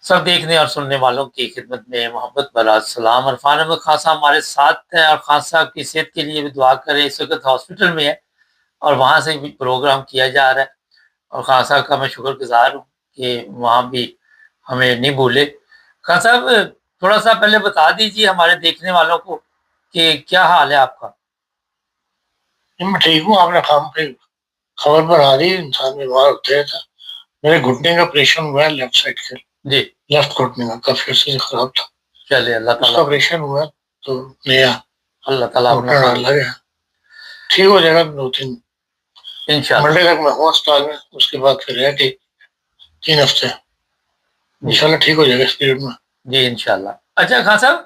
سب دیکھنے اور سننے والوں کی خدمت میں محبت بھرا سلام. عرفان احمد خان صاحب ہمارے ساتھ ہیں اور خان صاحب کی صحت کے لیے بھی دعا کریں. اس وقت ہاسپٹل میں ہے اور وہاں سے بھی پروگرام کیا جا رہا ہے اور خان صاحب کا میں شکر گزار ہوں کہ وہاں بھی ہمیں نہیں بھولے. خان صاحب تھوڑا سا پہلے بتا دیجیے ہمارے دیکھنے والوں کو کہ کیا حال ہے آپ کا؟ میں ٹھیک ہوں. آپ نے خبر پر آ رہی انسان بیمار ہوتے رہتا. میرے گھٹنے کا آپریشن ہوا ہے لیفٹ سائڈ سے. جی لیفٹ گھٹنے کا کافی عرصے سے خراب تھا. چلے اللہ اس کا تعالیٰ آپریشن ہوا تو نیا اللہ تعالیٰ گھٹنا ڈالا گیا. ٹھیک ہو جائے گا 2-3 انشاءاللہ. منڈے تک میں ہوں اسپتال میں. اس کے بعد پھر رہ کے 3 ہفتے انشاءاللہ ٹھیک ہو جائے گا اس پیریڈ میں. جی انشاءاللہ. اچھا خان صاحب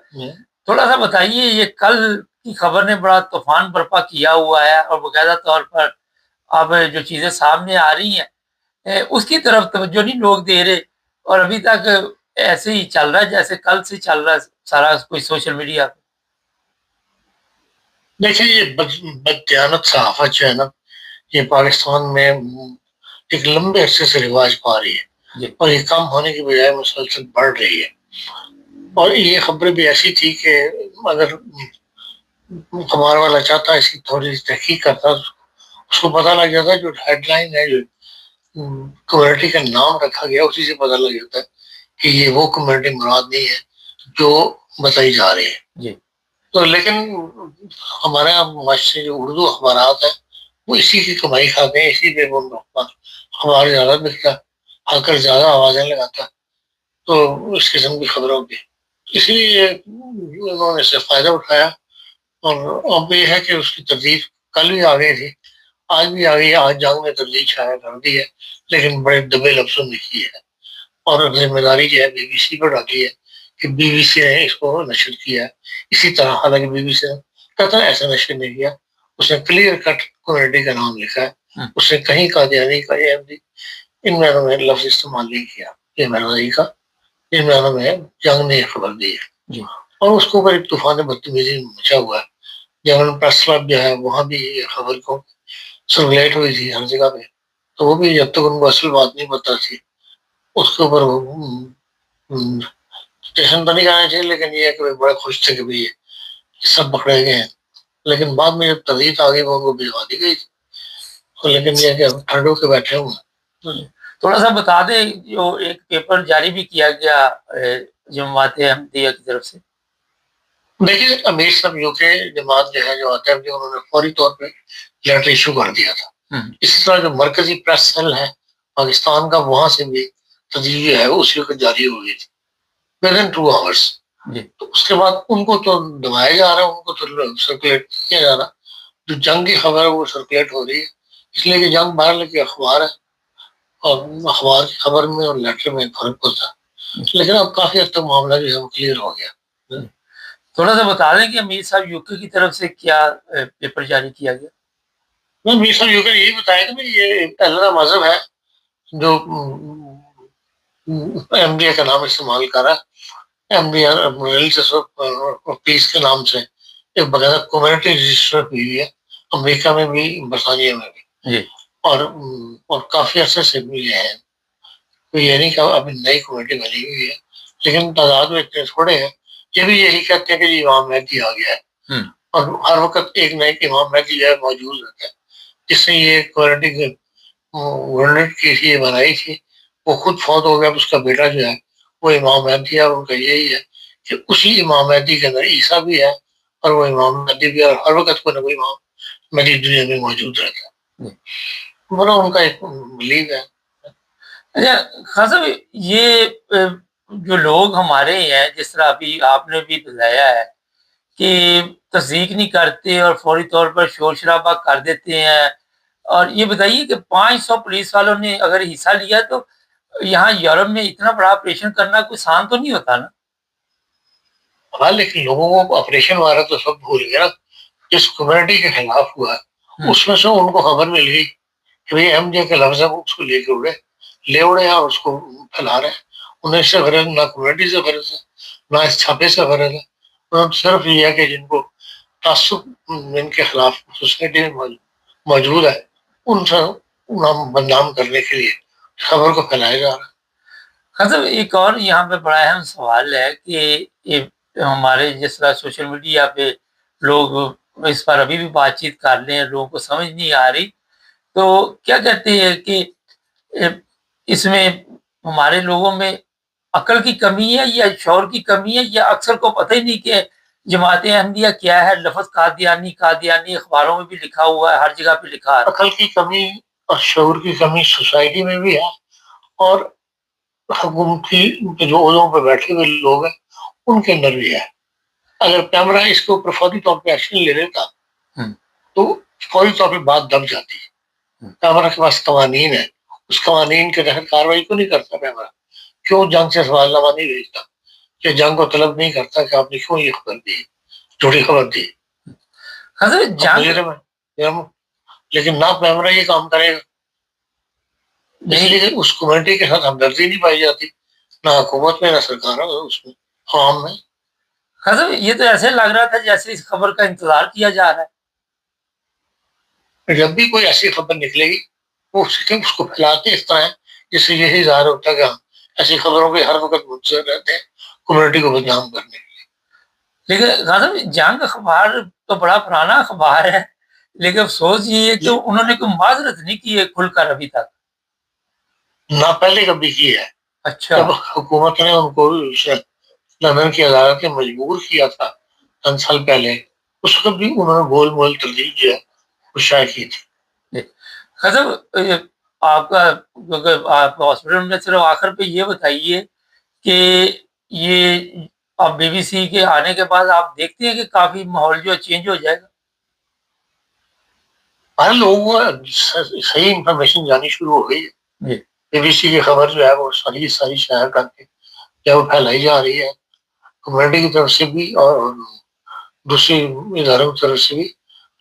تھوڑا سا بتائیے یہ کل کی خبر نے بڑا طوفان برپا کیا ہوا ہے اور باقاعدہ طور پر اب جو چیزیں سامنے آ رہی ہیں اس کی طرف توجہ نہیں لوگ دے رہے اور ابھی تک ایسے ہی چل رہا ہے جیسے کل سے چل رہا ہے سارا کوئی سوشل میڈیا پہ. دیکھیں یہ بددیانت صحافت جو ہے نا یہ پاکستان میں ایک لمبے عرصے سے رواج پا رہی ہے اور یہ کم ہونے کی بجائے مسلسل بڑھ رہی ہے. اور یہ خبریں بھی ایسی تھی کہ اگر ہمارا والا چاہتا ہے اس کی تھوڑی تحقیق کرتا اس کو پتہ لگ جاتا ہے. جو ہیڈ لائن ہے جو کمیونٹی کا نام رکھا گیا اسی سے پتہ لگ جاتا ہے کہ یہ وہ کمیونٹی مراد نہیں ہے جو بتائی جا رہی ہے. تو لیکن ہمارے یہاں معاشرے جو اردو اخبارات ہیں وہ اسی کی کمائی کھاتے ہیں. اسی پہ وہ اخبار زیادہ بکتا آ کر زیادہ آوازیں لگاتا تو اس قسم کی خبروں کی. اسی لیے انہوں نے اس سے فائدہ اٹھایا. اور اب یہ ہے کہ اس کی تردید کل بھی آ گئی تھی آج بھی آ گئی ہے. آج جنگ میں تردید شائع کر دی ہے لیکن بڑے دبے لفظوں میں کی ہے اور ذمہ داری جو ہے بی بی سی پر ڈالی ہے کہ بی بی سی نے اس کو نشر کیا ہے. اسی طرح حالانکہ بی بی سی نے قطعا ایسا نشر نہیں کیا. اس نے کلیئر کٹ کمیونٹی کا نام لکھا ہے. اس نے کہیں قادیانی کا احمدی ان معنوں میں لفظ استعمال نہیں کیا. یہ معنی کا ان معنوں میں جنگ نے خبر دی ہے اور اس کے اوپر ایک طوفان بدتمیزی مچا ہوا ہے. جنرل پریس کلب جو ہے وہاں بھی یہ خبر کو سرکولیٹ ہوئی تھی ہر جگہ پہ تو وہ بھی جب تک ان کو اصل بات نہیں پتا تھی اس کے اوپر اسٹیشن پر نہیں جانا چاہیے. لیکن یہ ہے کہ بڑے خوش تھے کہ یہ سب پکڑے گئے ہیں. لیکن بعد میں جب تردید آ گئی وہ ان کو بھجوا دی گئی تھی. لیکن یہ کہ ٹھنڈو کے بیٹھے ہوئے. تھوڑا سا بتا دیں جو ایک پیپر جاری بھی کیا گیا جماعت احمدیہ کی طرف سے. دیکھیے امیر صاحب یو کے جماعت جو ہے جو آتا ہے انہوں نے فوری طور پہ لیٹر ایشو کر دیا تھا. اسی طرح جو مرکزی پریس سیل ہے پاکستان کا وہاں سے بھی تجویز جو ہے اسی وقت جاری ہو گئی تھی ودن 2 آورس. تو اس کے بعد ان کو تو دبایا جا رہا ہے ان کو تو سرکولیٹ کیا جا رہا. جو جنگ کی خبر ہے وہ سرکولیٹ ہو رہی ہے اس لیے کہ جنگ باہر لے کے اخبار ہے اور اخبار کی خبر میں اور لیٹر میں فرق ہوتا ہے. لیکن اب کافی حد تک معاملہ جو ہے وہ کلیئر ہو گیا. تھوڑا سا بتا دیں کہ امیر صاحب یوکے کی طرف سے کیا پیپر جاری کیا گیا. امیر صاحب یوکے نے یہی بتایا کہ یہ پہلا مذہب ہے جو ایم ڈی اے کا نام استعمال کر رہا ہے. ایم ڈی اے پیس کے نام سے ایک باقاعدہ کمیونٹی رجسٹر ہوئی ہے امریکہ میں بھی برطانیہ میں بھی اور کافی عرصے سے بھی ہیں. تو یہ نہیں کہ ابھی نئی کمیونٹی بنی ہوئی ہے لیکن تعداد میں اتنے تھوڑے ہیں. یہ بھی یہی کہتے ہیں کہ جی امام مہدی آ گیا ہے اور ہر وقت ایک نئے امام مہدی جو ہے موجود رہتا ہے. جس نے یہ کمیونٹی گورنمنٹ کی یہ بنائی تھی وہ خود فوت ہو گیا. اس کا بیٹا جو ہے وہ امام مہدی ہے. ان کا یہی ہے کہ اسی امام مہدی کے اندر عیسیٰ بھی ہے اور وہ امام مہدی بھی ہے اور ہر وقت کوئی نہ کوئی امام مہدی دنیا میں موجود رہتا ہے. ان کا ایک بلیو ہے. اچھا خان صاحب یہ جو لوگ ہمارے ہیں جس طرح ابھی آپ نے بھی بتایا ہے کہ تصدیق نہیں کرتے اور فوری طور پر شور شرابہ کر دیتے ہیں اور یہ بتائیے کہ 500 پولیس والوں نے اگر حصہ لیا تو یہاں یورپ میں اتنا بڑا آپریشن کرنا کوئی آسان تو نہیں ہوتا نا. ہاں لیکن لوگوں کو آپریشن وغیرہ تو سب بھول گیا. جس کمیونٹی کے خلاف ہوا اس میں سے ان کو خبر مل گئی کہ بھائی ایم جے کے لفظ ہے اس کو لے کے لے اڑے اور اس کو پھیلا رہے ہیں. انہیں اس سے غرض نہ کمیونٹی سے غرض ہے نہ اس چھاپے سے غرض ہے. انہوں صرف یہ ہے کہ جن کو تعصب ان کے خلاف سوسائٹی میں موجود ہے ان سے بدنام کرنے کے لیے خبر کو پھیلایا جا رہا ہے. مطلب ایک اور یہاں پہ بڑا اہم سوال ہے کہ یہ ہمارے جس طرح سوشل میڈیا پہ لوگ اس پر ابھی بھی بات چیت کر لیں، لوگوں کو سمجھ نہیں آ رہی، تو کیا کہتے ہیں کہ اس میں ہمارے لوگوں میں عقل کی کمی ہے یا شعور کی کمی ہے، یا اکثر کو پتہ ہی نہیں کہ جماعت احمدیہ کیا ہے؟ لفظ قادیانی قادیانی اخباروں میں بھی لکھا ہوا ہے، ہر جگہ پہ لکھا ہے۔ عقل کی کمی اور شعور کی کمی سوسائٹی میں بھی ہے، اور حکومتی جو عہدوں پہ بیٹھے ہوئے لوگ ہیں ان کے اندر بھی ہے۔ اگر کیمرہ اس کے اوپر فوری طور پہ ایکشن لے لیتا تو فوری طور پہ بات دب جاتی ہے۔ کیمرہ کے پاس قوانین ہے، اس قوانین کے تحت کاروائی کیوں نہیں کرتا کیمرہ؟ کیوں جنگ سے سوال نامہ نہیں بھیجتا؟ کہ جنگ کو طلب نہیں کرتا کہ آپ نے کیوں یہ خبر دی، جھوٹی خبر دی؟ لیکن نہ کیمرہ یہ کام کرے گا، اس لیے اس کمیونٹی کے ساتھ ہمدردی نہیں پائی جاتی، نہ حکومت میں نہ سرکار اس میں، عوام میں۔ حضرت یہ تو ایسے لگ رہا تھا جیسے اس خبر کا انتظار کیا جا رہا ہے۔ جب بھی کوئی ایسی خبر نکلے گی وہ اس کو پھیلاتے اس طرح ہے جس سے یہی ظاہر ہوتا ہے کہ ایسی خبروں کے ہر وقت منتظر رہتے ہیں کمیونٹی کو بدنام کرنے کے لیے۔ لیکن غازم جنگ اخبار تو بڑا پرانا اخبار ہے، لیکن افسوس یہ ہے کہ انہوں نے کوئی معذرت نہیں کی ہے کھل کر ابھی تک، نہ پہلے کبھی کی ہے۔ اچھا، جب حکومت نے ان کو لندن کی عدالت نے مجبور کیا تھا چند سال پہلے، اس وقت بھی انہوں نے گول مول تبدیل جو ہے وہ شائع کی تھی۔ حضرت آپ کا آپ ہاسپٹل میں صرف آخر پہ یہ بتائیے کہ یہ اب بی بی سی کے آنے کے بعد آپ دیکھتے ہیں کہ کافی ماحول جو چینج ہو جائے گا؟ ہر لوگوں کو صحیح انفارمیشن جانی شروع ہو گئی ہے۔ بی بی سی کی خبر جو ہے وہ ساری شائع کر کے جب وہ پھیلائی جا رہی ہے کمیونٹی کی طرف سے بھی اور دوسری اداروں کی طرف سے بھی،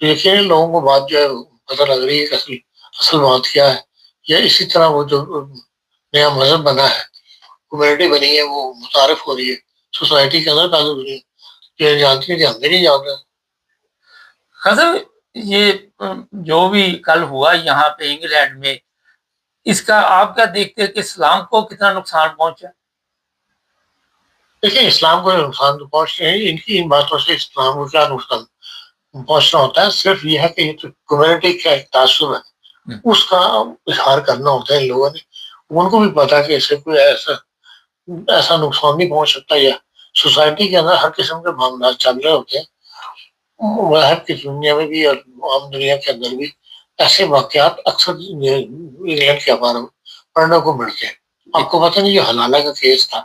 تو یقیناً لوگوں کو بات جو ہے پتہ لگ رہی ہے کہ اصل بات کیا ہے۔ یا اسی طرح وہ جو نیا مذہب بنا ہے، کمیونٹی بنی ہے، وہ متعارف ہو رہی ہے سوسائٹی کے اندر، تعلق ہو رہی ہے کہ جانتی ہے کہ ہم بھی نہیں جانتے۔ حضرت یہ جو بھی کل ہوا یہاں پہ انگلینڈ میں، اس کا آپ کیا دیکھتے ہیں کہ اسلام کو کتنا نقصان پہنچا؟ دیکھیں اسلام کو نقصان تو پہنچ رہے ہیں، ان باتوں سے اسلام کو کیا نقصان پہنچنا ہوتا ہے؟ صرف یہ ہے کہ یہ تو کمیونٹی کا ایک تعصب ہے، اس کا اظہار کرنا ہوتا ہے ان لوگوں نے۔ ان کو بھی پتا کہ اسے کوئی ایسا نقصان نہیں پہنچ سکتا، یا سوسائٹی کے اندر ہر قسم کے معاملات چل رہے ہوتے ہیں، مذہب کی دنیا میں بھی اور عام دنیا کے اندر بھی ایسے واقعات اکثر انگلینڈ کے اخباروں میں پڑھنے کو ملتے ہیں۔ آپ کو پتہ نہیں جو حلالہ کا کیس تھا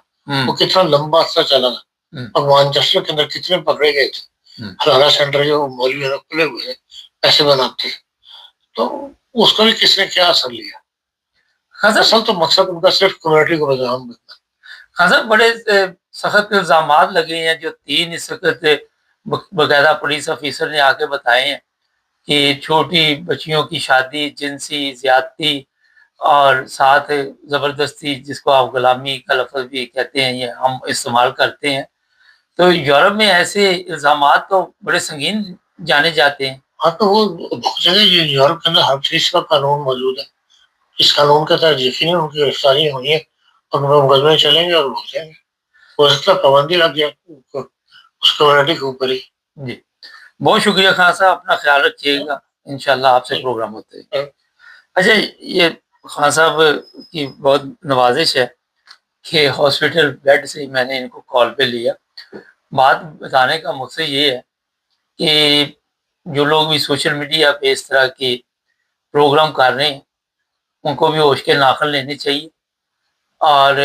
وہ کتنا لمبا عرصہ چلا تھا، اور مانچسٹر کے اندر کتنے پکڑے گئے تھے حلالہ سینٹر جو مولوی نے کھلے ہوئے پیسے بناتے، تو اس کا بھی کس نے کیا اثر لیا؟ اصل تو مقصد ان کا صرف کمیونٹی کو بدنام کرنا۔ حضرت بڑے سخت الزامات لگے ہیں جو 3 اس وقت باقاعدہ پولیس آفیسر نے آ کے بتائے ہیں کہ چھوٹی بچیوں کی شادی، جنسی زیادتی اور ساتھ زبردستی، جس کو آپ غلامی کا لفظ بھی کہتے ہیں، یہ ہم استعمال کرتے ہیں۔ تو یورپ میں ایسے الزامات تو بڑے سنگین جانے جاتے ہیں۔ ہاں تو وہ بہت جگہ یورپ کے اندر ہر چیز کا قانون موجود ہے، اس قانون کے تحت یقیناً ان کی گرفتاری ہونی ہے اور مقدمے چلیں گے اور ہو جائیں گے۔ ہو سکتا ہے پابندی لگ جائے اس کمیونٹی کے اوپر ہی۔ جی بہت شکریہ خان صاحب، اپنا خیال رکھیے گا، انشاءاللہ آپ سے پروگرام ہوتے ہیں۔ اچھا یہ خان صاحب کی بہت نوازش ہے کہ ہاسپٹل بیڈ سے میں نے ان کو کال پہ لیا۔ بات بتانے کا مقصد یہ ہے کہ جو لوگ بھی سوشل میڈیا پہ اس طرح کے پروگرام کر رہے ہیں ان کو بھی ہوش کے ناخن لینے چاہیے اور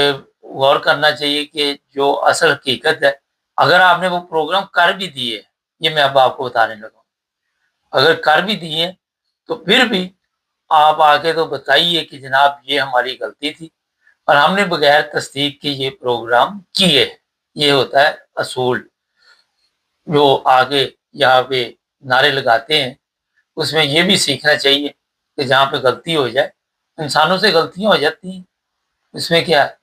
غور کرنا چاہیے کہ جو اصل حقیقت ہے، اگر آپ نے وہ پروگرام کر بھی دیے، یہ میں اب آپ کو بتانے لگا ہوں، اگر کر بھی دیے تو پھر بھی آپ آگے تو بتائیے کہ جناب یہ ہماری غلطی تھی اور ہم نے بغیر تصدیق کے یہ پروگرام کیے۔ یہ ہوتا ہے اصول۔ جو آگے یہاں پہ نعرے لگاتے ہیں اس میں یہ بھی سیکھنا چاہیے کہ جہاں پہ غلطی ہو جائے، انسانوں سے غلطیاں ہو جاتی ہیں، اس میں کیا ہے،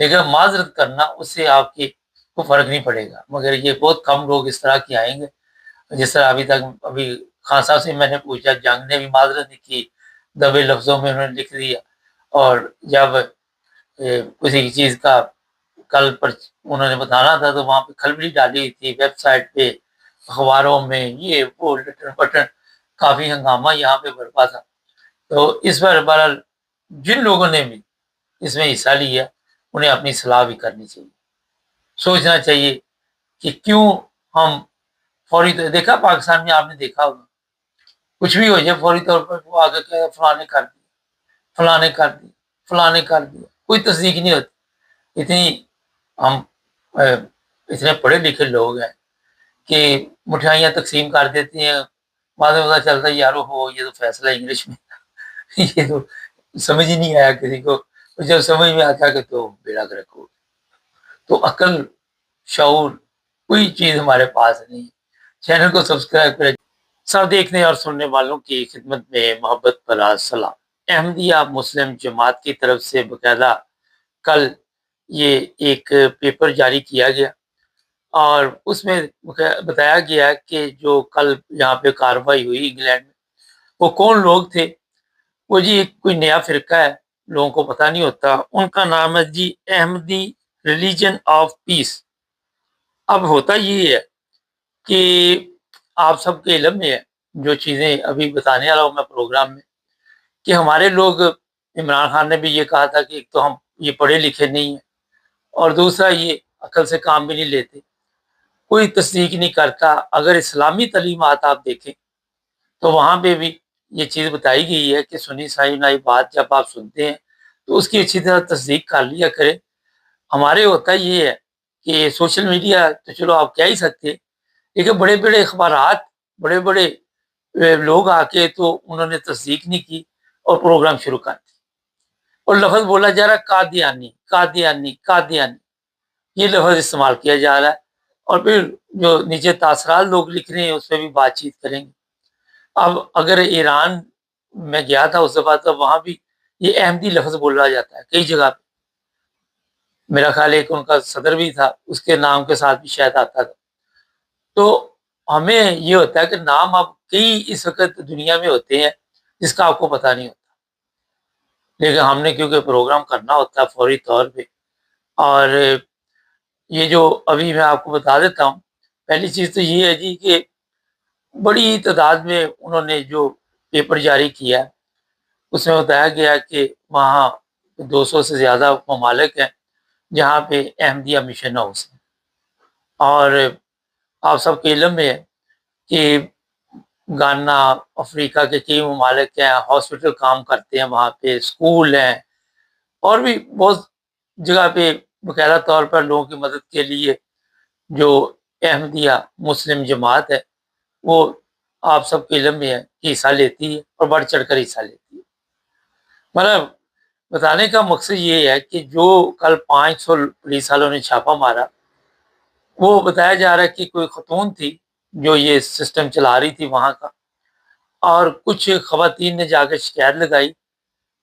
لیکن معذرت کرنا اس سے آپ کی کو فرق نہیں پڑے گا۔ مگر یہ بہت کم لوگ اس طرح کے آئیں گے، جس طرح ابھی خان صاحب سے میں نے پوچھا، جنگ نے بھی معذرت نہیں کی، دبے لفظوں میں انہوں نے لکھ دیا، اور جب کسی کی چیز کا کل پر انہوں نے بتانا تھا تو وہاں پہ کھلبلی ڈالی ہوئی تھی، ویب سائٹ پہ، اخباروں میں، یہ وہ لٹن پٹن، کافی ہنگامہ یہاں پہ برپا تھا۔ تو اس پر بہرحال جن لوگوں نے بھی اس میں حصہ لیا انہیں اپنی اصلاح بھی کرنی چاہیے، سوچنا چاہیے کہ کیوں ہم فوری دیکھا پاکستان میں آپ نے دیکھا ہوگا کچھ بھی ہو جائے فوری طور پر وہ آگے کہ فلاں نے کر دیا، فلاں نے کر دیا، فلاں نے کر دیا، کوئی تصدیق نہیں ہوتی۔ ہم اتنے پڑھے لکھے لوگ ہیں کہ مٹھائیاں تقسیم کر دیتے ہیں، بعد میں پتا چلتا ہے یارو ہو یہ تو فیصلہ انگلش میں یہ تو سمجھ ہی نہیں آیا کسی کو، جب سمجھ میں آتا کہ تو بیڑا گرک ہو۔ تو عقل، شعور، کوئی چیز ہمارے پاس نہیں۔ چینل کو سبسکرائب کریں۔ سب دیکھنے اور سننے والوں کی خدمت میں محبت بھرا سلام۔ احمدیہ مسلم جماعت کی طرف سے باقاعدہ کل یہ ایک پیپر جاری کیا گیا اور اس میں بتایا گیا کہ جو کل یہاں پہ کارروائی ہوئی انگلینڈ میں، وہ کون لوگ تھے۔ وہ جی کوئی نیا فرقہ ہے، لوگوں کو پتہ نہیں ہوتا، ان کا نام ہے جی احمدی ریلیجن آف پیس۔ اب ہوتا یہ ہے کہ آپ سب کے علم میں ہے جو چیزیں ابھی بتانے والا ہوں میں پروگرام میں، کہ ہمارے لوگ، عمران خان نے بھی یہ کہا تھا کہ ایک تو ہم یہ پڑھے لکھے نہیں ہیں اور دوسرا یہ عقل سے کام بھی نہیں لیتے، کوئی تصدیق نہیں کرتا۔ اگر اسلامی تعلیمات آپ دیکھیں تو وہاں پہ بھی یہ چیز بتائی گئی ہے کہ سنی سائی نائی بات جب آپ سنتے ہیں تو اس کی اچھی طرح تصدیق کر لیا کریں۔ ہمارے ہوتا یہ ہے کہ سوشل میڈیا تو چلو آپ کہہ ہی سکتے، لیکن بڑے بڑے اخبارات، بڑے بڑے لوگ آ کے تو انہوں نے تصدیق نہیں کی اور پروگرام شروع کر دی اور لفظ بولا جا رہا ہے قادیانی قادیانی قادیانی، یہ لفظ استعمال کیا جا رہا ہے اور پھر جو نیچے تاثرات لوگ لکھ رہے ہیں اس پہ بھی بات چیت کریں گے۔ اب اگر ایران میں گیا تھا اس دفعہ تو وہاں بھی یہ احمدی لفظ بولا جاتا ہے کئی جگہ پہ، میرا خیال ہے کہ ان کا صدر بھی تھا اس کے نام کے ساتھ بھی شاید آتا تھا۔ تو ہمیں یہ ہوتا ہے کہ نام اب کئی اس وقت دنیا میں ہوتے ہیں جس کا آپ کو پتہ نہیں ہوتا، لیکن ہم نے کیونکہ پروگرام کرنا ہوتا ہے فوری طور پہ، اور یہ جو ابھی میں آپ کو بتا دیتا ہوں، پہلی چیز تو یہ ہے جی کہ بڑی تعداد میں انہوں نے جو پیپر جاری کیا ہے اس میں بتایا گیا کہ وہاں 200 سے زیادہ ممالک ہیں جہاں پہ احمدیہ مشن ہاؤس ہے، اور آپ سب کے علم میں ہے کہ گانا، افریقہ کے کئی ممالک ہیں، ہاسپٹل کام کرتے ہیں وہاں پہ، اسکول ہیں، اور بھی بہت جگہ پہ باقاعدہ طور پر لوگوں کی مدد کے لیے جو احمدیہ مسلم جماعت ہے وہ آپ سب کے علم میں ہے کہ حصہ لیتی ہے اور بڑھ چڑھ کر حصہ لیتی ہے۔ مطلب بتانے کا مقصد یہ ہے کہ جو کل 500 پولیس والوں نے چھاپا مارا، وہ بتایا جا رہا ہے کہ کوئی خاتون تھی جو یہ سسٹم چلا رہی تھی وہاں کا، اور کچھ خواتین نے جا کے شکایت لگائی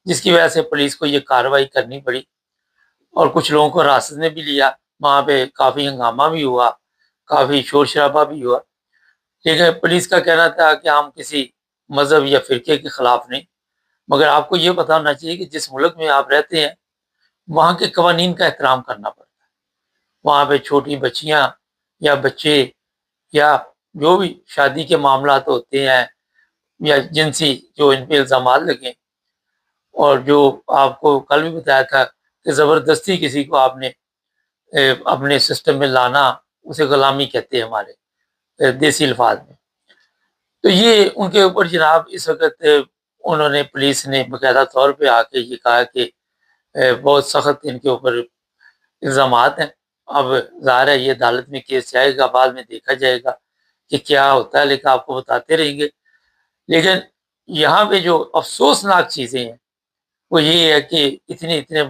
جس کی وجہ سے پولیس کو یہ کارروائی کرنی پڑی اور کچھ لوگوں کو حراست میں بھی لیا، وہاں پہ کافی ہنگامہ بھی ہوا، کافی شور شرابہ بھی ہوا، لیکن پولیس کا کہنا تھا کہ ہم کسی مذہب یا فرقے کے خلاف نہیں، مگر آپ کو یہ پتہ ہونا چاہیے کہ جس ملک میں آپ رہتے ہیں وہاں کے قوانین کا احترام کرنا پڑتا ہے۔ وہاں پہ چھوٹی بچیاں یا بچے یا جو بھی شادی کے معاملات ہوتے ہیں یا جنسی جو ان پہ الزامات لگیں، اور جو آپ کو کل بھی بتایا تھا کہ زبردستی کسی کو آپ نے اپنے سسٹم میں لانا، اسے غلامی کہتے ہیں ہمارے دیسی الفاظ میں۔ تو یہ ان کے اوپر جناب اس وقت انہوں نے، پولیس نے باقاعدہ طور پہ آ کے یہ کہا کہ بہت سخت ان کے اوپر الزامات ہیں۔ اب ظاہر ہے یہ عدالت میں کیس جائے گا، بعد میں دیکھا جائے گا کہ کیا ہوتا ہے، لیکن آپ کو بتاتے رہیں گے۔ لیکن یہاں پہ جو افسوسناک چیزیں ہیں وہ یہ ہے کہ اتنے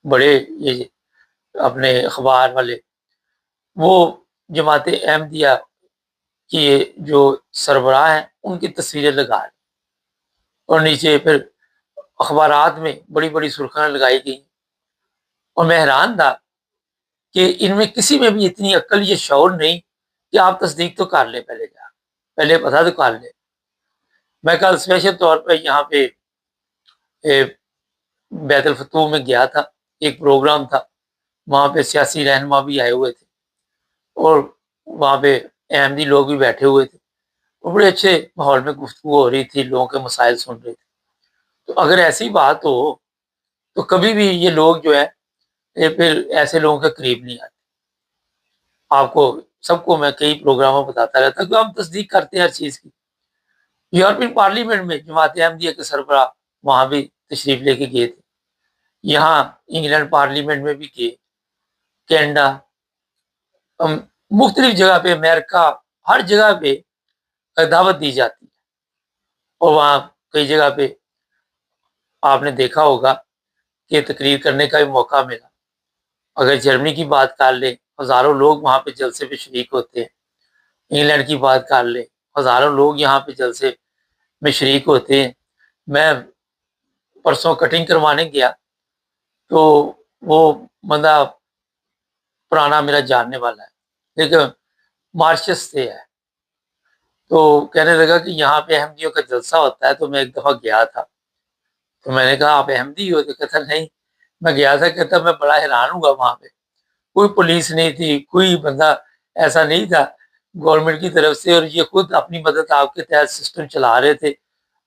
بڑے یہ اپنے اخبار والے وہ جماعت احمدیہ کی جو سربراہ ہیں ان کی تصویریں لگا رہے اور نیچے پھر اخبارات میں بڑی بڑی سرخیاں لگائی گئی، اور میں حیران تھا کہ ان میں کسی میں بھی اتنی عقل یا شعور نہیں کہ آپ تصدیق تو کر لیں، پہلے پتہ تو کر لیں۔ میں کل اسپیشل طور پہ یہاں پہ بیت الفتوح میں گیا تھا ایک پروگرام تھا، وہاں پہ سیاسی رہنما بھی آئے ہوئے تھے اور وہاں پہ احمدی لوگ بھی بیٹھے ہوئے تھے اور بڑے اچھے ماحول میں گفتگو ہو رہی تھی، لوگوں کے مسائل سن رہے تھے. تو اگر ایسی بات ہو تو کبھی بھی یہ لوگ جو ہے یہ پھر ایسے لوگوں کے قریب نہیں آتے. آپ کو سب کو میں کئی پروگراموں بتاتا رہتا کہ ہم تصدیق کرتے ہیں ہر چیز کی. یورپین پارلیمنٹ میں جماعت احمدیہ کے سربراہ وہاں بھی تشریف لے کے گئے تھے، یہاں انگلینڈ پارلیمنٹ میں بھی گئے، کینیڈا، مختلف جگہ پہ، امریکہ، ہر جگہ پہ دعوت دی جاتی ہے. اور وہاں کئی جگہ پہ آپ نے دیکھا ہوگا کہ تقریر کرنے کا بھی موقع ملا. اگر جرمنی کی بات کر لیں، ہزاروں لوگ وہاں پہ جلسے پہ شریک ہوتے ہیں. انگلینڈ کی بات کر لیں، ہزاروں لوگ یہاں پہ جلسے میں شریک ہوتے ہیں. میں پرسوں کٹنگ کروانے گیا تو وہ بندہ پرانا میرا جاننے والا ہے لیکن مارشس سے ہے، تو کہنے لگا کہ یہاں پہ احمدیوں کا جلسہ ہوتا ہے. تو میں ایک دفعہ گیا تھا، تو میں نے کہا آپ احمدی ہو؟ تو کہتا نہیں. میں گیا تھا، کہتا میں بڑا حیران ہوں گا، وہاں پہ کوئی پولیس نہیں تھی، کوئی بندہ ایسا نہیں تھا گورنمنٹ کی طرف سے، اور یہ خود اپنی مدد آپ کے تحت سسٹم چلا رہے تھے.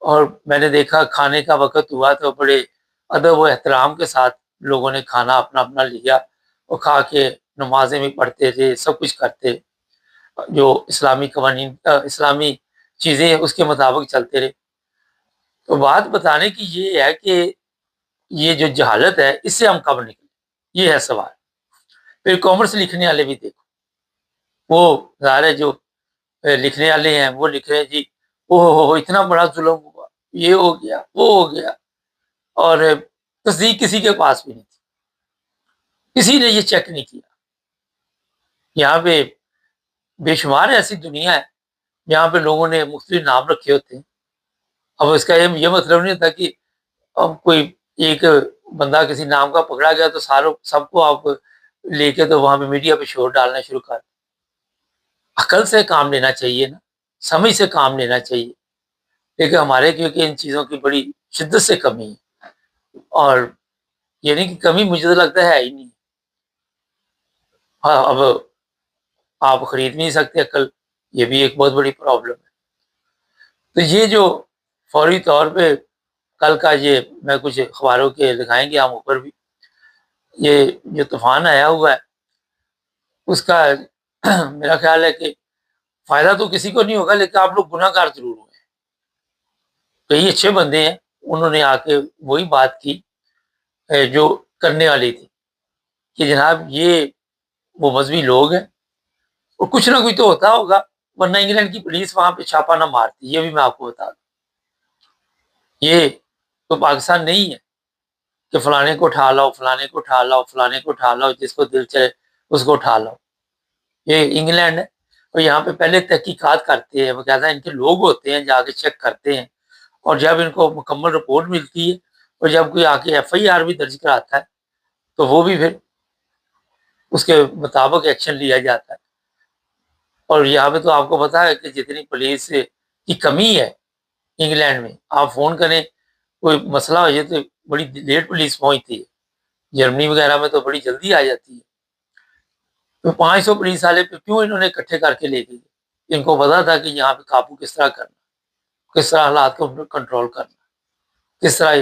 اور میں نے دیکھا کھانے کا وقت ہوا تو بڑے ادب و احترام کے ساتھ لوگوں نے کھانا اپنا اپنا لیا اور کھا کے نمازیں بھی پڑھتے تھے، سب کچھ کرتے، جو اسلامی قوانین اسلامی چیزیں ہیں اس کے مطابق چلتے رہے. تو بات بتانے کی یہ ہے کہ یہ جو جہالت ہے اس سے ہم کب نکلیں، یہ ہے سوال. پھر کامرس لکھنے والے بھی دیکھو، وہ ظاہر ہے جو لکھنے والے ہیں وہ لکھ رہے ہیں جی او اتنا بڑا ظلم ہوا، یہ ہو گیا وہ ہو گیا، اور تصدیق کسی کے پاس بھی نہیں تھی، کسی نے یہ چیک نہیں کیا. یہاں پہ بے شمار ایسی دنیا ہے جہاں پہ لوگوں نے مختلف نام رکھے ہوتے ہیں. اب اس کا یہ مطلب نہیں ہوتا کہ اب کوئی ایک بندہ کسی نام کا پکڑا گیا تو سب کو آپ لے کے تو وہاں پہ میڈیا پہ شور ڈالنا شروع کر. عقل سے کام لینا چاہیے نا، سمجھ سے کام لینا چاہیے. لیکن ہمارے کیونکہ ان چیزوں کی بڑی شدت سے کمی ہے، اور یہ نہیں کہ کمی مجھے تو لگتا ہے ہی نہیں. ہاں، اب آپ خرید نہیں سکتے عقل، یہ بھی ایک بہت بڑی پرابلم ہے. تو یہ جو فوری طور پہ کل کا یہ میں کچھ اخباروں کے دکھائیں گے ہم اوپر بھی، یہ جو طوفان آیا ہوا ہے اس کا میرا خیال ہے کہ فائدہ تو کسی کو نہیں ہوگا، لیکن آپ لوگ گناہ گار ضرور ہوئے ہیں. کئی اچھے بندے ہیں، انہوں نے آ کے وہی بات کی جو کرنے والی تھی کہ جناب یہ وہ مذہبی لوگ ہیں اور کچھ نہ کچھ تو ہوتا ہوگا، ورنہ انگلینڈ کی پولیس وہاں پہ چھاپا نہ مارتی. یہ بھی میں آپ کو بتا دوں، یہ تو پاکستان نہیں ہے کہ فلانے کو اٹھا لاؤ، فلانے کو اٹھا لاؤ، فلانے کو اٹھا لاؤ، جس کو دل چلے اس کو اٹھا لاؤ. یہ انگلینڈ ہے، اور یہاں پہ پہلے تحقیقات کرتے ہیں، باقاعدہ ان کے لوگ ہوتے ہیں جا کے چیک کرتے ہیں، اور جب ان کو مکمل رپورٹ ملتی ہے اور جب کوئی آ کے ایف آئی آر بھی درج کراتا ہے تو وہ بھی پھر اس کے مطابق ایکشن لیا جاتا ہے. اور یہاں پہ تو آپ کو پتا ہے کہ جتنی پولیس کی کمی ہے انگلینڈ میں، آپ فون کریں کوئی مسئلہ ہو جائے تو بڑی لیٹ پولیس پہنچتی ہے. جرمنی وغیرہ میں تو بڑی جلدی آ جاتی ہے. تو 500 پولیس والے پہ کیوں انہوں نے اکٹھے کر کے لے گئے؟ ان کو پتا تھا کہ یہاں پہ قابو کس طرح کرنا، کس طرح حالات کو کنٹرول کرنا، کس طرح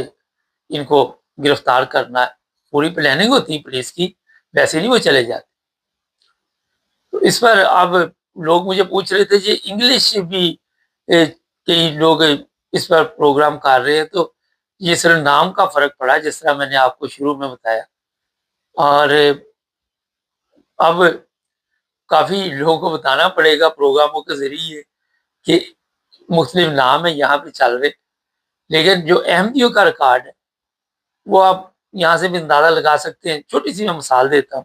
ان کو گرفتار کرنا ہے. پوری پلاننگ ہوتی ہے پولیس کی، ویسے نہیں وہ چلے جاتے. تو اس پر اب لوگ مجھے پوچھ رہے تھے جی انگلش بھی کئی لوگ اس پر پروگرام کر رہے ہیں، تو یہ صرف نام کا فرق پڑا جس طرح میں نے آپ کو شروع میں بتایا. اور اب کافی لوگوں کو بتانا پڑے گا پروگراموں کے ذریعے کہ مختلف نام ہے یہاں پہ چل رہے، لیکن جو احمدیوں کا ریکارڈ ہے وہ آپ یہاں سے بھی اندازہ لگا سکتے ہیں. چھوٹی سی میں مثال دیتا ہوں،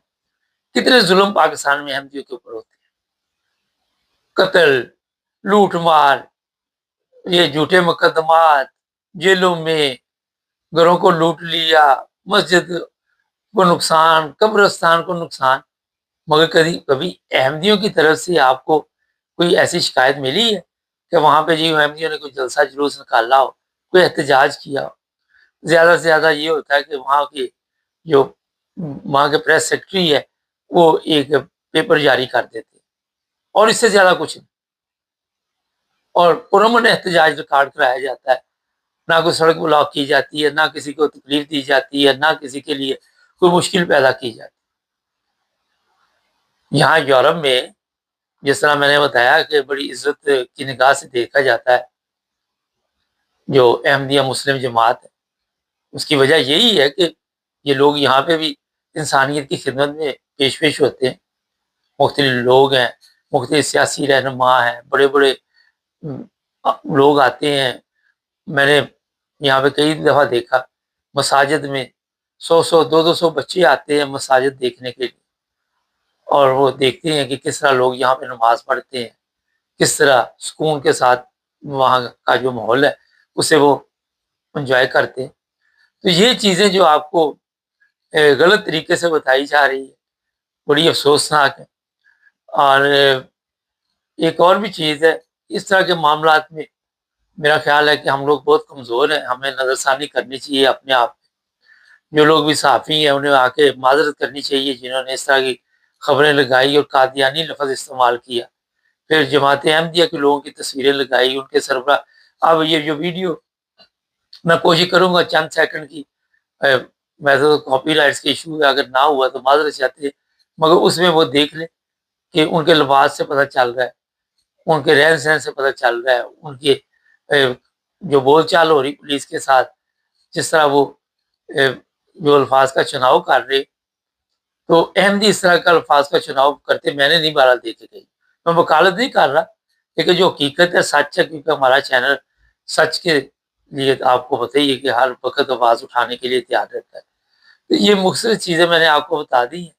کتنے ظلم پاکستان میں احمدیوں کے اوپر ہوتے ہیں، قتل، لوٹ مار، یہ جھوٹے مقدمات، جیلوں میں گھروں کو لوٹ لیا، مسجد کو نقصان، قبرستان کو نقصان. مگر کبھی احمدیوں کی طرف سے آپ کو کوئی ایسی شکایت ملی ہے کہ وہاں پہ جی احمدیوں نے کوئی جلسہ جلوس نکالا ہو، کوئی احتجاج کیا ہو؟ زیادہ سے زیادہ یہ ہوتا ہے کہ وہاں کے جو وہاں کے پریس سیکرٹری ہے وہ ایک پیپر جاری کر دیتے اور اس سے زیادہ کچھ نہیں، اور پرامن احتجاج ریکارڈ کرایا جاتا ہے، نہ کوئی سڑک بلاک کی جاتی ہے، نہ کسی کو تکلیف دی جاتی ہے، نہ کسی کے لیے کوئی مشکل پیدا کی جاتی ہے۔ یہاں یورپ میں جس طرح میں نے بتایا کہ بڑی عزت کی نگاہ سے دیکھا جاتا ہے جو احمدیہ مسلم جماعت ہے، اس کی وجہ یہی ہے کہ یہ لوگ یہاں پہ بھی انسانیت کی خدمت میں پیش ہوتے ہیں۔ مختلف لوگ ہیں، مختلف سیاسی رہنما ہیں، بڑے بڑے لوگ آتے ہیں۔ میں نے یہاں پہ کئی دفعہ دیکھا مساجد میں 100 200 بچے آتے ہیں مساجد دیکھنے کے لیے، اور وہ دیکھتے ہیں کہ کس طرح لوگ یہاں پہ نماز پڑھتے ہیں، کس طرح سکون کے ساتھ وہاں کا جو ماحول ہے اسے وہ انجوائے کرتے ہیں۔ تو یہ چیزیں جو آپ کو غلط طریقے سے بتائی جا رہی ہے بڑی افسوسناک ہے۔ اور ایک اور بھی چیز ہے، اس طرح کے معاملات میں میرا خیال ہے کہ ہم لوگ بہت کمزور ہیں، ہمیں نظر ثانی کرنی چاہیے اپنے آپ پہ۔ جو لوگ بھی صحافی ہیں انہیں آ کے معذرت کرنی چاہیے جنہوں نے اس طرح کی خبریں لگائی اور قادیانی لفظ استعمال کیا، پھر جماعت احمدیہ کے لوگوں کی تصویریں لگائی، ان کے سربراہ۔ اب یہ جو ویڈیو میں کوشش کروں گا چند سیکنڈ کی، میں تو کاپی رائٹس کے ایشو ہے، اگر نہ ہوا تو معذرت چاہتے ہیں، مگر اس میں وہ دیکھ لیں کہ ان کے لباس سے پتہ چل رہا ہے، ان کے رہن سہن سے پتہ چل رہا ہے، ان کے جو بول چال ہو رہی پولیس کے ساتھ، جس طرح وہ جو الفاظ کا چناؤ کر رہے، تو احمدی اس طرح کا الفاظ کا چناؤ کرتے میں نے نہیں بہرحال دیکھے کہیں۔ میں وکالت نہیں کر رہا، لیکن جو حقیقت ہے سچ ہے، کیونکہ ہمارا چینل سچ کے لیے آپ کو بتائیے کہ ہر وقت آواز اٹھانے کے لیے تیار رہتا ہے۔ تو یہ مختلف چیزیں میں نے آپ کو بتا دی ہیں۔